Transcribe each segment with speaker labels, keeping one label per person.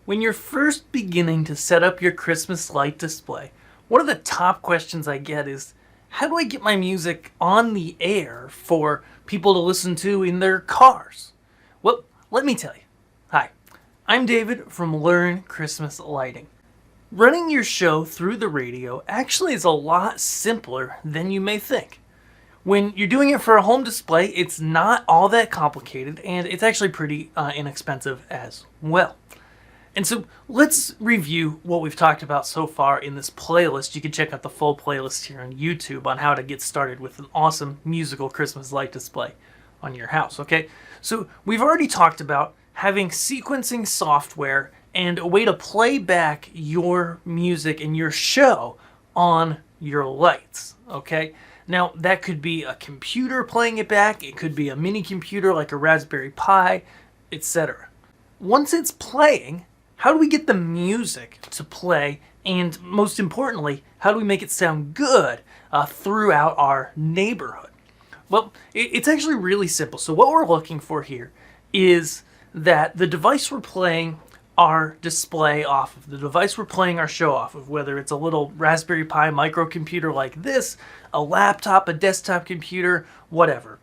Speaker 1: When you're first beginning to set up your Christmas light display, one of the top questions I get is, how do I get my music on the air for people to listen to in their cars? Well, let me tell you. Hi, I'm David from Learn Christmas Lighting. Running your show through the radio actually is a lot simpler than you may think. When you're doing it for a home display, it's not all that complicated, and it's actually pretty inexpensive as well. And so let's review what we've talked about so far in this playlist. You can check out the full playlist here on YouTube on how to get started with an awesome musical Christmas light display on your house, okay? So we've already talked about having sequencing software and a way to play back your music and your show on your lights, okay? Now, that could be a computer playing it back, it could be a mini computer like a Raspberry Pi, etc. Once it's playing, how do we get the music to play, and most importantly, how do we make it sound good throughout our neighborhood? Well, it's actually really simple. So what we're looking for here is that the device we're playing our display off of, the device we're playing our show off of, whether it's a little Raspberry Pi microcomputer like this, a laptop, a desktop computer, whatever,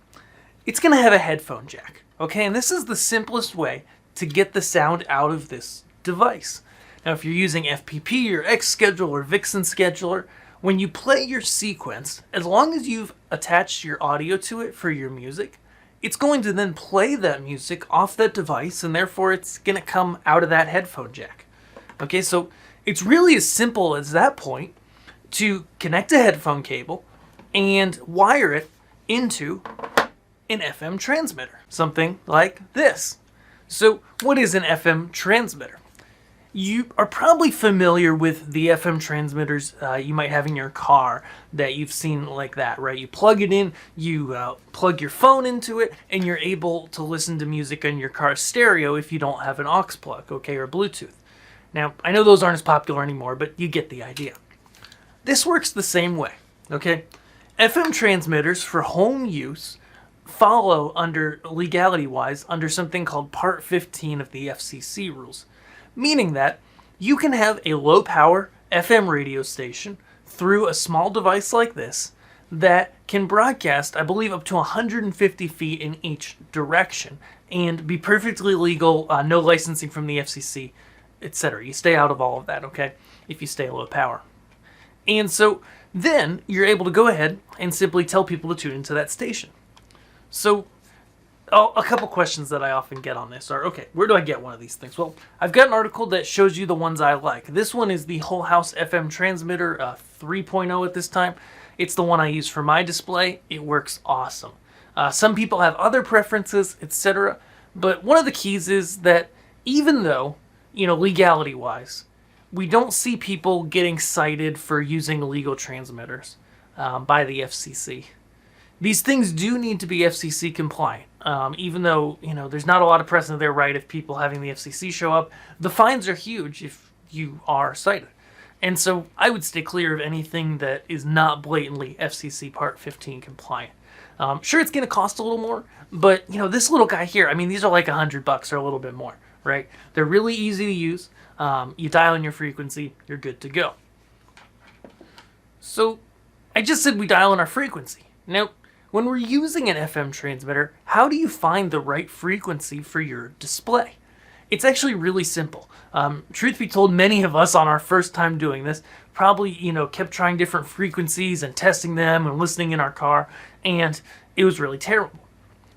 Speaker 1: it's going to have a headphone jack, okay? And this is the simplest way to get the sound out of this device. Now, if you're using FPP or Xschedule or Vixen Scheduler, when you play your sequence, as long as you've attached your audio to it for your music, it's going to then play that music off that device, and therefore it's going to come out of that headphone jack. Okay, so it's really as simple as that point to connect a headphone cable and wire it into an FM transmitter, something like this. So what is an FM transmitter? You are probably familiar with the FM transmitters you might have in your car that you've seen like that, right? You plug it in, you plug your phone into it, and you're able to listen to music on your car stereo if you don't have an aux plug, okay, or Bluetooth. Now, I know those aren't as popular anymore, but you get the idea. This works the same way, okay? FM transmitters for home use follow under, legality-wise, under something called Part 15 of the FCC rules. Meaning that you can have a low-power FM radio station through a small device like this that can broadcast, I believe, up to 150 feet in each direction and be perfectly legal, no licensing from the FCC, etc. You stay out of all of that, okay, if you stay low power. And so then you're able to go ahead and simply tell people to tune into that station. So a couple questions that I often get on this are, okay, where do I get one of these things? Well, I've got an article that shows you the ones I like. This one is the Whole House FM Transmitter 3.0 at this time. It's the one I use for my display. It works awesome. Some people have other preferences, etc. But one of the keys is that even though, legality-wise, we don't see people getting cited for using illegal transmitters by the FCC. These things do need to be FCC compliant. Even though, there's not a lot of precedent there, right, if people having the FCC show up, the fines are huge if you are cited. And so I would stay clear of anything that is not blatantly FCC Part 15 compliant. Sure, it's going to cost a little more, but, this little guy here, these are like $100 or a little bit more, right? They're really easy to use. You dial in your frequency, you're good to go. So I just said we dial in our frequency. Now, when we're using an FM transmitter, how do you find the right frequency for your display? It's actually really simple. Truth be told, many of us on our first time doing this probably, kept trying different frequencies and testing them and listening in our car, and it was really terrible.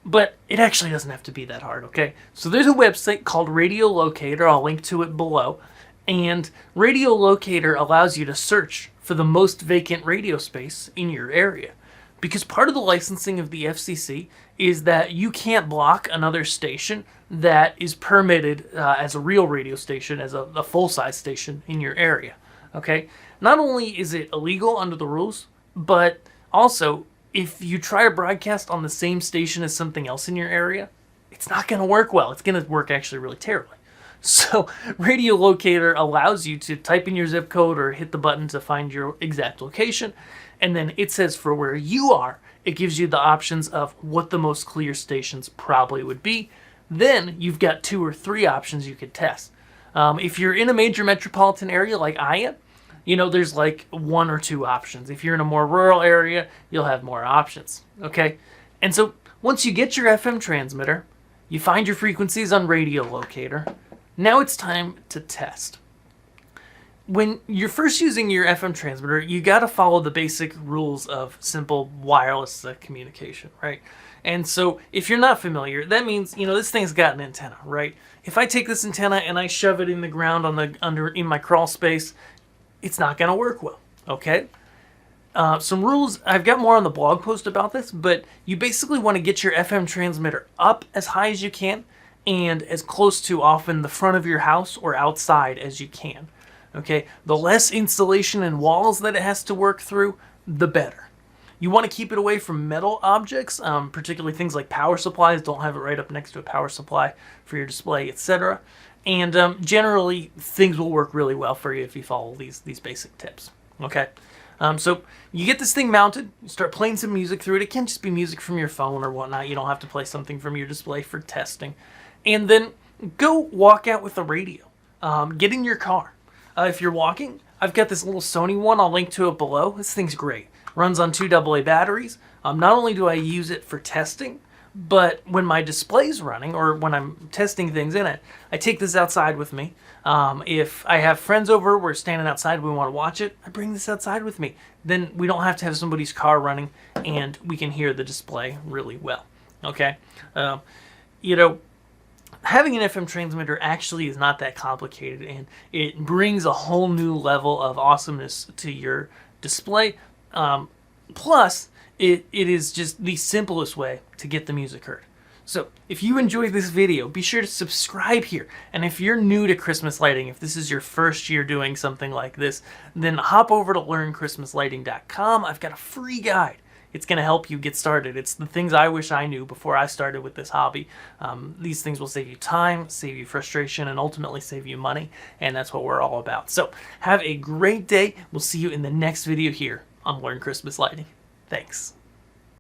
Speaker 1: But it actually doesn't have to be that hard, okay? So there's a website called Radio Locator. I'll link to it below. And Radio Locator allows you to search for the most vacant radio space in your area. Because part of the licensing of the FCC is that you can't block another station that is permitted as a real radio station, as a full-size station in your area, okay? Not only is it illegal under the rules, but also if you try to broadcast on the same station as something else in your area, it's not going to work well. It's going to work actually really terribly. So Radio Locator allows you to type in your zip code or hit the button to find your exact location, and then it says for where you are, it gives you the options of what the most clear stations probably would be. Then you've got 2 or 3 options you could test. If you're in a major metropolitan area like I am, there's like 1 or 2 options. If you're in a more rural area, you'll have more options, okay? And so once you get your FM transmitter, you find your frequencies on radio locator. Now it's time to test. When you're first using your FM transmitter, you got to follow the basic rules of simple wireless communication, right? And so if you're not familiar, that means, this thing's got an antenna, right? If I take this antenna and I shove it in the ground in my crawl space, it's not going to work well, okay? Some rules, I've got more on the blog post about this, but you basically want to get your FM transmitter up as high as you can and as close to often the front of your house or outside as you can, okay? The less insulation and walls that it has to work through, the better. You want to keep it away from metal objects, particularly things like power supplies. Don't have it right up next to a power supply for your display, etc. And generally, things will work really well for you if you follow these basic tips. Okay, so you get this thing mounted, you start playing some music through it. It can just be music from your phone or whatnot. You don't have to play something from your display for testing. And then go walk out with the radio. Get in your car. If you're walking, I've got this little Sony one. I'll link to it below. This thing's great. Runs on 2 AA batteries. Not only do I use it for testing, but when my display's running or when I'm testing things in it, I take this outside with me. If I have friends over, we're standing outside, we want to watch it, I bring this outside with me. Then we don't have to have somebody's car running and we can hear the display really well. Okay? Having an FM transmitter actually is not that complicated, and it brings a whole new level of awesomeness to your display. Plus, it is just the simplest way to get the music heard. So if you enjoyed this video, be sure to subscribe here. And if you're new to Christmas lighting, if this is your first year doing something like this, then hop over to learnchristmaslighting.com. I've got a free guide. It's going to help you get started. It's the things I wish I knew before I started with this hobby. These things will save you time, save you frustration, and ultimately save you money. And that's what we're all about. So have a great day. We'll see you in the next video here on Learn Christmas Lighting. Thanks.